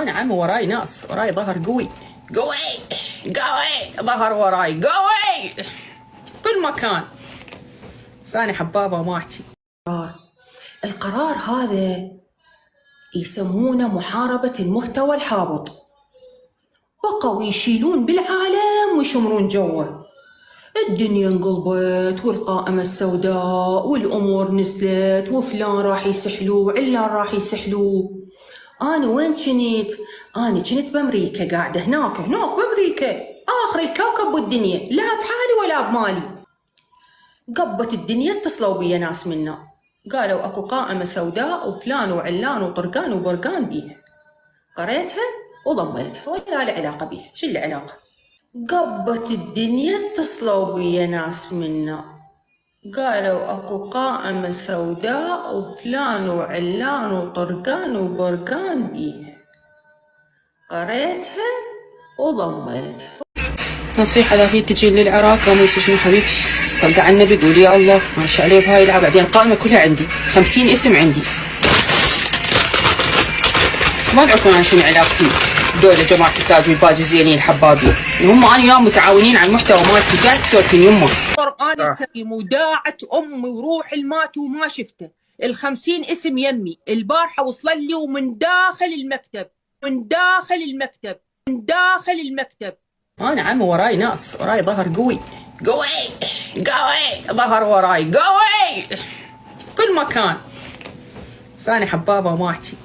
انا عمي وراي ناس، وراي ظهر قوي قوي قوي، ظهر وراي قوي كل مكان. ثاني حبابه وما احكي. القرار هذا يسمونه محاربة المحتوى الهابط. بقوا يشيلون بالعالم ويشمرون جوه. الدنيا انقلبت والقائمة السوداء والأمور نزلت وفلان راح يسحلوه وعلان راح يسحلوه. أنا وين كنت؟ أنا كنت بأمريكا، قاعدة هناك بأمريكا، آخر الكوكب والدنيا، لا بحالي ولا بمالي. قبت الدنيا اتصلوا بيا ناس منا، قالوا أكو قائمة سوداء وفلان وعلان وطرقان وبرقان بيها. قريتها وضميتها ولا لي علاقة بيها. شو العلاقة؟ قبت الدنيا اتصلوا بيا ناس منا، قالوا أكو قائمة سوداء وفلان وعلان وطرقان وبرقان بيها. قريتها وضميتها. نصيحة إذا هي تجي للعراق قاموا يستشفون حبيبي صلى على النبي قول يا الله ماشي عليه بهاي العب. بعدين القائمة كلها عندي 50 اسم عندي. ما تعرفون أنا شنو علاقتي دول جماعة التاج والباجي الزينين الحبابين، هم أنا وياهم متعاونين على المحتوى مالتي. قاعد تسولفين يمه القرآن الكريم وداعت أمي وروح المات وما شفته. ال50 اسم يمي البارحة وصل لي ومن داخل المكتب. أنا عمي وراي ناس، وراي ظهر قوي ظهر وراي قوي كل مكان. ثاني حبابة وما أحكي.